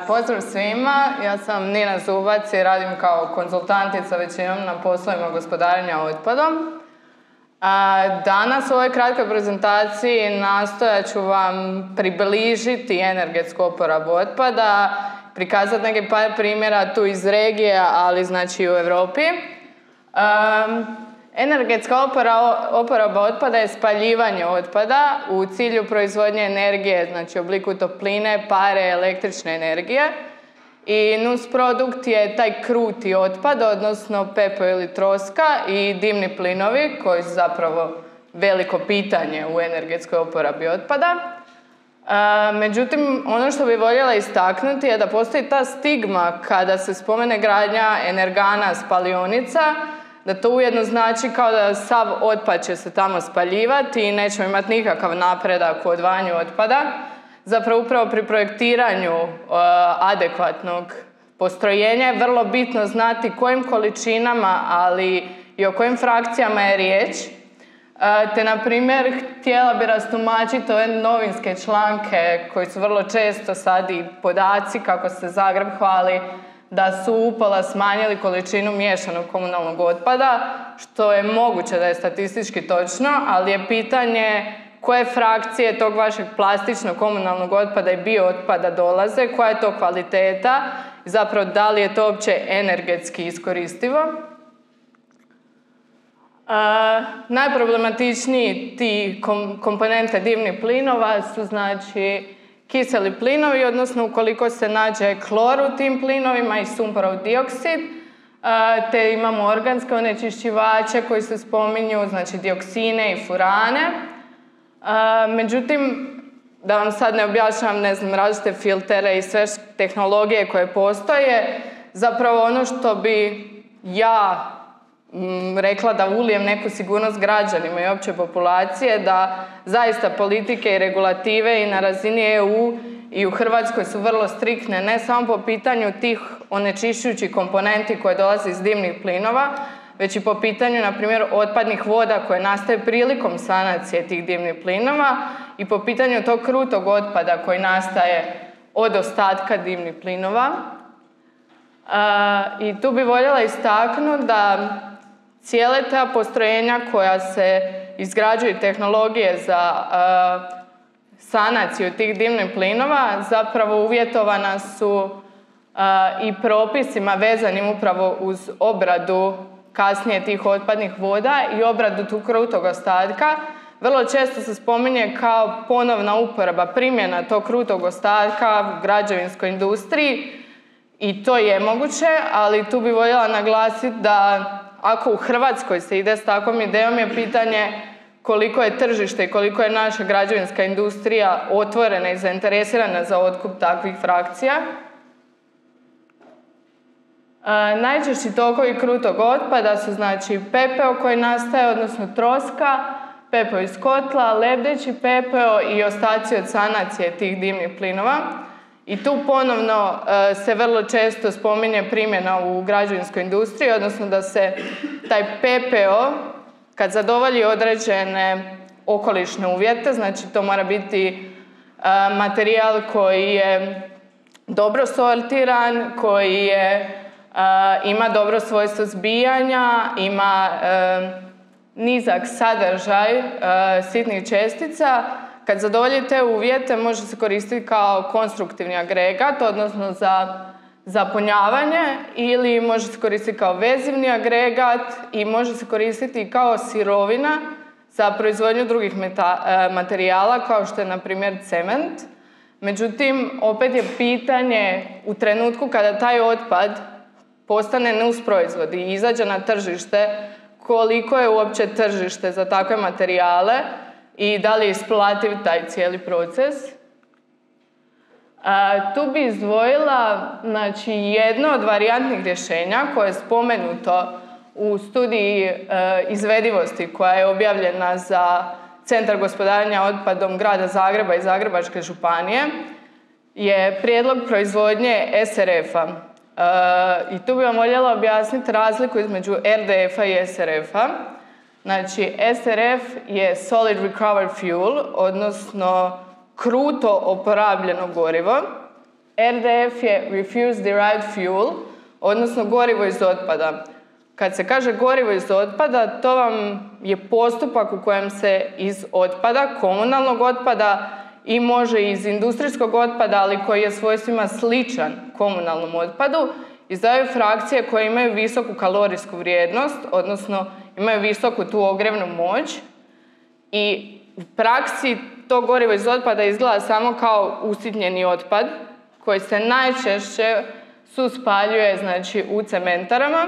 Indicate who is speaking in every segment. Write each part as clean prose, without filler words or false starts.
Speaker 1: Pozdrav svima, ja sam Nina Zubac i radim kao konzultantica većinom na poslovima gospodarenja otpadom. Danas u ovoj kratkoj prezentaciji nastojat ću vam približiti energetsku oporabu otpada, prikazati neke par primjera tu iz regije, ali znači i u Europi. Energetska oporaba otpada je spaljivanje otpada u cilju proizvodnje energije, znači u obliku topline, pare, električne energije. I nusprodukt je taj kruti otpad, odnosno pepeo ili troska i dimni plinovi, koji su zapravo veliko pitanje u energetskoj oporabi otpada. Međutim, ono što bih voljela istaknuti je da postoji ta stigma kada se spomene gradnja energana spalionica, da to ujedno znači kao da sav otpad će se tamo spaljivati i nećemo imati nikakav napredak u odvajanju otpada. Zapravo upravo pri projektiranju adekvatnog postrojenja je vrlo bitno znati kojim količinama, ali i o kojim frakcijama je riječ. Te, na primjer, htjela bi rastumačiti ove novinske članke koji su vrlo često sad i podaci kako se Zagreb hvali da su upola smanjili količinu miješanog komunalnog otpada, što je moguće da je statistički točno, ali je pitanje koje frakcije tog vašeg plastičnog komunalnog otpada i biootpada dolaze, koja je to kvaliteta i zapravo da li je to uopće energetski iskoristivo. Najproblematičniji ti komponente dimnih plinova su znači kiseli plinovi, odnosno ukoliko se nađe klor u tim plinovima i sumporov dioksid, te imamo organske onečišćivače koji se spominju, znači dioksine i furane. Međutim, da vam sad ne objašnjam, različite filtere i sve tehnologije koje postoje, zapravo ono što bi ja rekla da ulijem neku sigurnost građanima i opće populacije, da zaista politike i regulative i na razini EU i u Hrvatskoj su vrlo striktne, ne samo po pitanju tih onečišćujućih komponenti koje dolaze iz dimnih plinova, već i po pitanju, na primjer, otpadnih voda koje nastaje prilikom sanacije tih dimnih plinova i po pitanju tog krutog otpada koji nastaje od ostatka dimnih plinova. I tu bi voljela istaknuti da cijele ta postrojenja koja se izgrađuju tehnologije za sanaciju tih dimnih plinova zapravo uvjetovana su i propisima vezanim upravo uz obradu kasnije tih otpadnih voda i obradu tog krutog ostatka. Vrlo često se spominje kao ponovna uporaba, primjena tog krutog ostatka u građevinskoj industriji i to je moguće, ali tu bi voljela naglasiti da ako u Hrvatskoj se ide s takvom idejom je pitanje koliko je tržište i koliko je naša građevinska industrija otvorena i zainteresirana za otkup takvih frakcija. Najčešći tokovi krutog otpada su znači pepeo koji nastaje, odnosno troska, pepeo iz kotla, lebdeći pepeo i ostaci od sanacije tih dimnih plinova. I tu ponovno se vrlo često spominje primjena u građevinskoj industriji, odnosno da se taj pepeo, kad zadovolji određene okolišne uvjete, znači to mora biti materijal koji je dobro sortiran, koji ima dobro svojstvo zbijanja, ima nizak sadržaj sitnih čestica. Kad zadovolji te uvjete, može se koristiti kao konstruktivni agregat, odnosno za zapunjavanje, ili može se koristiti kao vezivni agregat i može se koristiti kao sirovina za proizvodnju drugih materijala, kao što je, na primjer, cement. Međutim, opet je pitanje u trenutku kada taj otpad postane nusproizvod i izađe na tržište, koliko je uopće tržište za takve materijale i da li je isplativ taj cijeli proces. Tu bi izdvojila znači, jedno od varijantnih rješenja koje je spomenuto u studiji izvedivosti koja je objavljena za Centar gospodarenja otpadom Grada Zagreba i Zagrebačke županije, je prijedlog proizvodnje SRF-a. I tu bi vam voljela objasniti razliku između RDF-a i SRF-a. Znači, SRF je Solid Recovered Fuel, odnosno kruto oporabljeno gorivo. RDF je Refuse Derived Fuel, odnosno gorivo iz otpada. Kad se kaže gorivo iz otpada, to vam je postupak u kojem se iz otpada, komunalnog otpada i može iz industrijskog otpada, ali koji je svojstvima sličan komunalnom otpadu, izdaju frakcije koje imaju visoku kalorijsku vrijednost, odnosno imaju visoku tu ogrjevnu moć i u praksi to gorivo iz otpada izgleda samo kao usitnjeni otpad koji se najčešće suspaljuje znači, u cementarama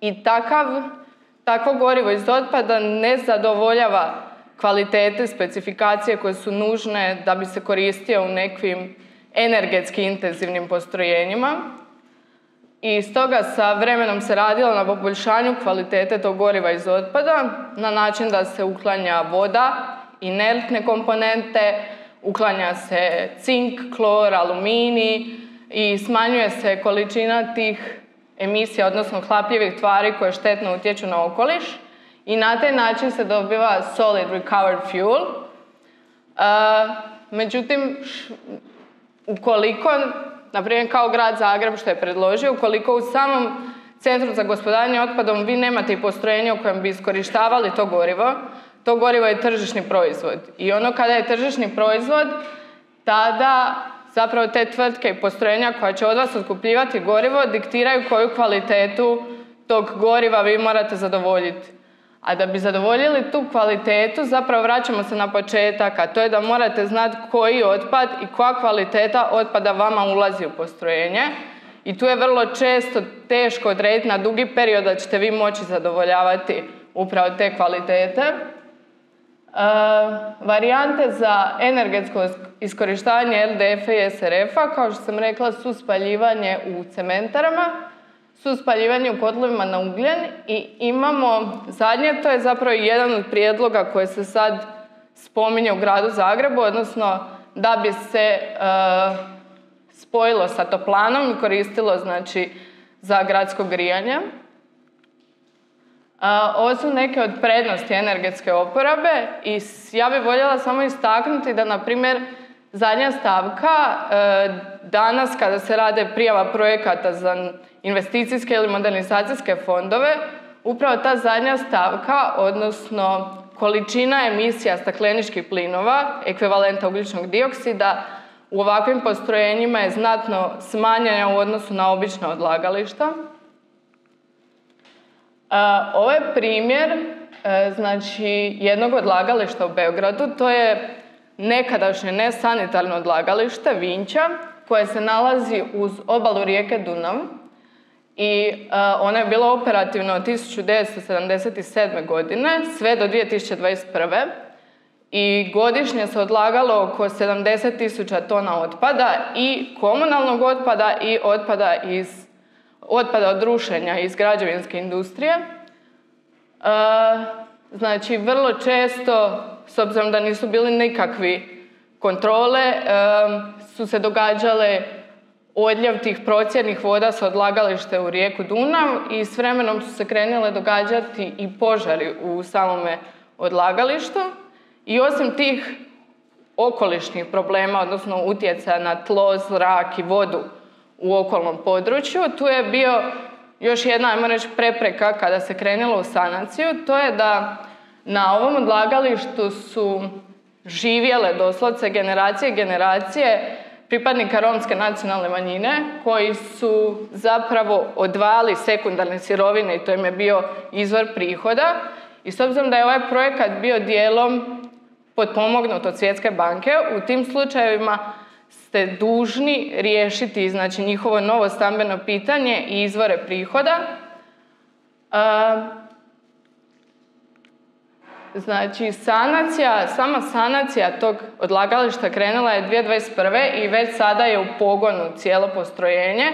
Speaker 1: i takvo gorivo iz otpada ne zadovoljava kvalitete, specifikacije koje su nužne da bi se koristio u nekim energetski intenzivnim postrojenjima. I stoga sa vremenom se radilo na poboljšanju kvalitete tog goriva iz otpada na način da se uklanja voda, inertne komponente, uklanja se cink, klor, aluminij i smanjuje se količina tih emisija, odnosno hlapljivih tvari koje štetno utječu na okoliš i na taj način se dobiva solid recovered fuel. Međutim, ukoliko, na primjer kao grad Zagreb što je predložio, ukoliko u samom centru za gospodarenje otpadom vi nemate i postrojenje u kojem bi iskorištavali to gorivo je tržišni proizvod. I ono kada je tržišni proizvod, tada zapravo te tvrtke i postrojenja koja će od vas otkupljivati gorivo diktiraju koju kvalitetu tog goriva vi morate zadovoljiti. A da bi zadovoljili tu kvalitetu, zapravo vraćamo se na početak, a to je da morate znati koji otpad i koja kvaliteta otpada vama ulazi u postrojenje. I tu je vrlo često teško odrediti na dugi period da ćete vi moći zadovoljavati upravo te kvalitete. Varijante za energetsko iskorištavanje LDF-a i SRF-a, kao što sam rekla, su spaljivanje u cementarama, su spaljivanje u kotlovima na ugljen i imamo zadnje, to je zapravo jedan od prijedloga koje se sad spominje u gradu Zagrebu, odnosno da bi se spojilo sa toplanom i koristilo znači, za gradsko grijanje. Ovo su neke od prednosti energetske oporabe i ja bih voljela samo istaknuti da, na primjer, zadnja stavka, danas kada se rade prijava projekata za investicijske ili modernizacijske fondove, upravo ta zadnja stavka, odnosno količina emisija stakleničkih plinova, ekvivalenta ugljičnog dioksida, u ovakvim postrojenjima je znatno smanjena u odnosu na obična odlagališta. Ovo je primjer znači, jednog odlagališta u Beogradu. To je nekadašnje nesanitarno odlagalište Vinča koje se nalazi uz obalu rijeke Dunav i ono je bilo operativno od 1977. godine sve do 2021. I godišnje se odlagalo oko 70.000 tona otpada i komunalnog otpada i otpada od rušenja iz građevinske industrije. Znači, vrlo često, s obzirom da nisu bili nikakvi kontrole, su se događale odljev tih procjednih voda sa odlagalište u rijeku Dunav i s vremenom su se krenule događati i požari u samome odlagalištu. I osim tih okolišnih problema, odnosno utjecaja na tlo, zrak i vodu u okolnom području, tu je bio još jedna, ajmo reći, prepreka kada se krenulo u sanaciju, to je da na ovom odlagalištu su živjele doslovce generacije i generacije pripadnika romske nacionalne manjine koji su zapravo odvajali sekundarne sirovine i to im je bio izvor prihoda. I s obzirom da je ovaj projekat bio dijelom potpomognut od Svjetske banke, u tim slučajevima ste dužni riješiti znači, njihovo novo stambeno pitanje i izvore prihoda. Znači, sama sanacija tog odlagališta krenula je 2021. i već sada je u pogonu cijelo postrojenje,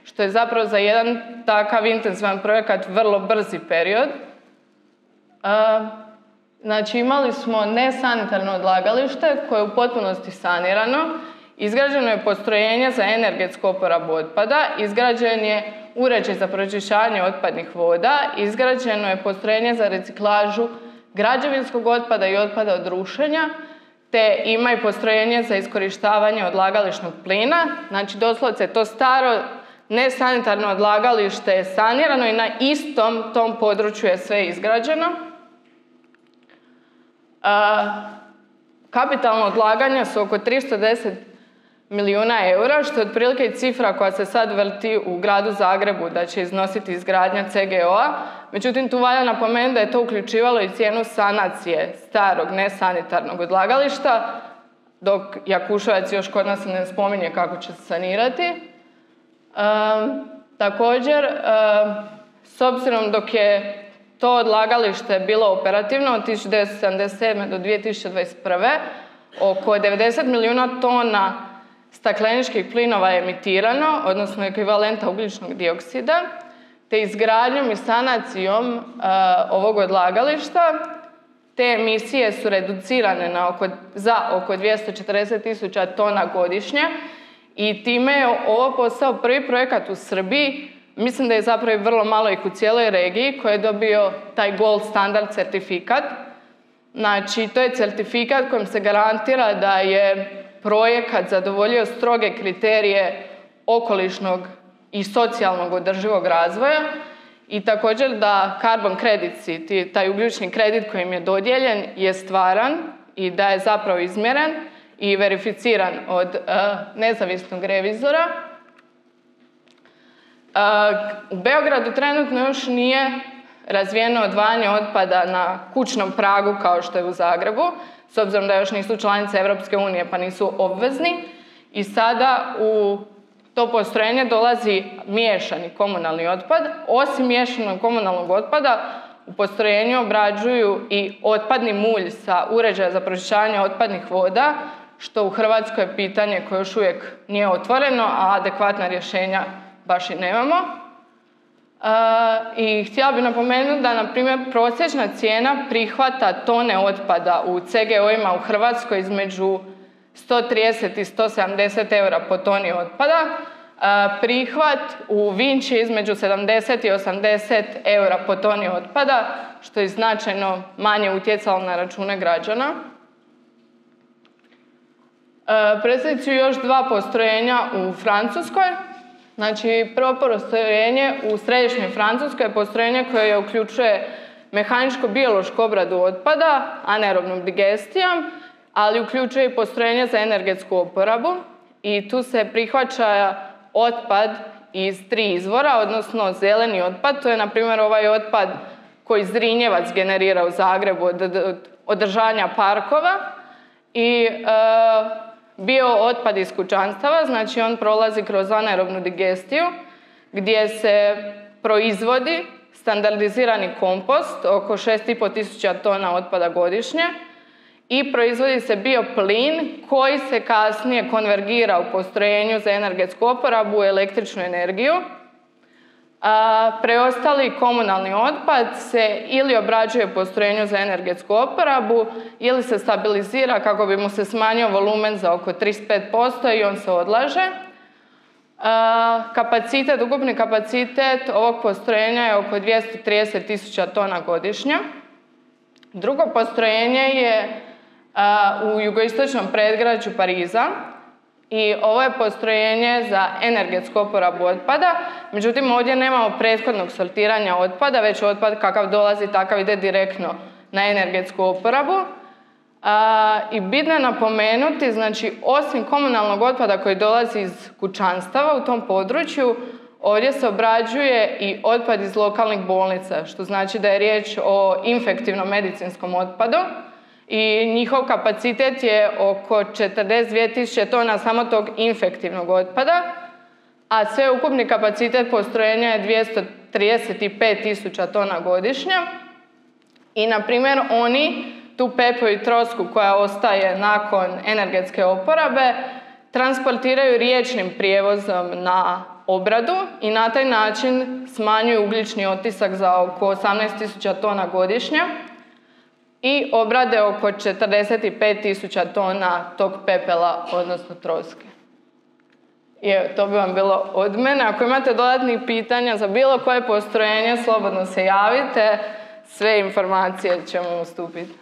Speaker 1: što je zapravo za jedan takav intenzivan projekat vrlo brzi period. Znači, imali smo nesanitarno odlagalište koje je u potpunosti sanirano, izgrađeno je postrojenje za energetsku oporabu otpada, izgrađen je uređaj za pročišćavanje otpadnih voda, izgrađeno je postrojenje za reciklažu građevinskog otpada i otpada od rušenja, te ima i postrojenje za iskorištavanje odlagališnog plina. Znači, doslovce to staro nesanitarno odlagalište je sanirano i na istom tom području je sve izgrađeno. Kapitalno odlaganja su oko 310 milijuna eura, što je otprilike i cifra koja se sad vrti u gradu Zagrebu da će iznositi izgradnja CGO-a. Međutim, tu valja napomenuti da je to uključivalo i cijenu sanacije starog nesanitarnog odlagališta, dok Jakuševac još kod nas ne spominje kako će se sanirati. Također, s obzirom dok je to odlagalište bilo operativno od 1977. do 2021. oko 90 milijuna tona stakleničkih plinova je emitirano, odnosno ekvivalenta ugljičnog dioksida, te izgradnjom i sanacijom ovog odlagališta te emisije su reducirane za oko 240.000 tona godišnje i time je ovo postao prvi projekat u Srbiji. Mislim da je zapravo vrlo malo ih u cijeloj regiji koji je dobio taj gold standard certifikat. Znači, to je certifikat kojim se garantira da je projekat zadovoljio stroge kriterije okolišnog i socijalnog održivog razvoja i također da carbon credits, taj ugljični kredit koji im je dodijeljen, je stvaran i da je zapravo izmjeren i verificiran od nezavisnog revizora. U Beogradu trenutno još nije razvijeno odvajanje otpada na kućnom pragu kao što je u Zagrebu, s obzirom da još nisu članice Europske unije pa nisu obvezni. I sada u to postrojenje dolazi miješani komunalni otpad. Osim miješanog komunalnog otpada, u postrojenju obrađuju i otpadni mulj sa uređaja za pročišćavanje otpadnih voda, što u Hrvatskoj je pitanje koje još uvijek nije otvoreno, a adekvatna rješenja baš i nemamo. I htjela bih napomenuti da, na primjer, prosječna cijena prihvata tone otpada u CGO-ima u Hrvatskoj između 130 i 170 eura po toni otpada. Prihvat u Vinči je između 70 i 80 eura po toni otpada, što je značajno manje utjecalo na račune građana. Predstavit ću još dva postrojenja u Francuskoj. Znači, prvo postrojenje u središnjoj Francuskoj je postrojenje koje uključuje mehaničko-biološku obradu otpada, anaerobnom digestijom, ali uključuje i postrojenje za energetsku oporabu i tu se prihvaća otpad iz 3 izvora, odnosno zeleni otpad. To je, na primjer, ovaj otpad koji Zrinjevac generira u Zagrebu od održavanja parkova i bio otpad iz kućanstava, znači on prolazi kroz anaerobnu digestiju gdje se proizvodi standardizirani kompost, oko 6.500 tona otpada godišnje, i proizvodi se bioplin koji se kasnije konvergira u postrojenju za energetsku oporabu u električnu energiju. Preostali komunalni otpad se ili obrađuje u postrojenju za energetsku oporabu ili se stabilizira kako bi mu se smanjio volumen za oko 35% i on se odlaže. Ukupni kapacitet ovog postrojenja je oko 230.000 tona godišnje. Drugo postrojenje je u jugoistočnom predgrađu Pariza i ovo je postrojenje za energetsku oporabu otpada. Međutim, ovdje nemamo prethodnog sortiranja otpada, već otpad kakav dolazi, takav ide direktno na energetsku oporabu. I bitno je napomenuti, znači, osim komunalnog otpada koji dolazi iz kućanstava u tom području, ovdje se obrađuje i otpad iz lokalnih bolnica, što znači da je riječ o infektivnom medicinskom otpadu i njihov kapacitet je oko 42.000 tona samo tog infektivnog otpada, a sve ukupni kapacitet postrojenja je 235.000 tona godišnje. I, na primjer, oni tu pepo i trosku koja ostaje nakon energetske oporabe transportiraju riječnim prijevozom na obradu i na taj način smanjuju ugljični otisak za oko 18.000 tona godišnje i obrade oko 45.000 tona tog pepela, odnosno troske. I evo, to bi vam bilo od mene. Ako imate dodatnih pitanja za bilo koje postrojenje, slobodno se javite. Sve informacije ćemo ustupiti.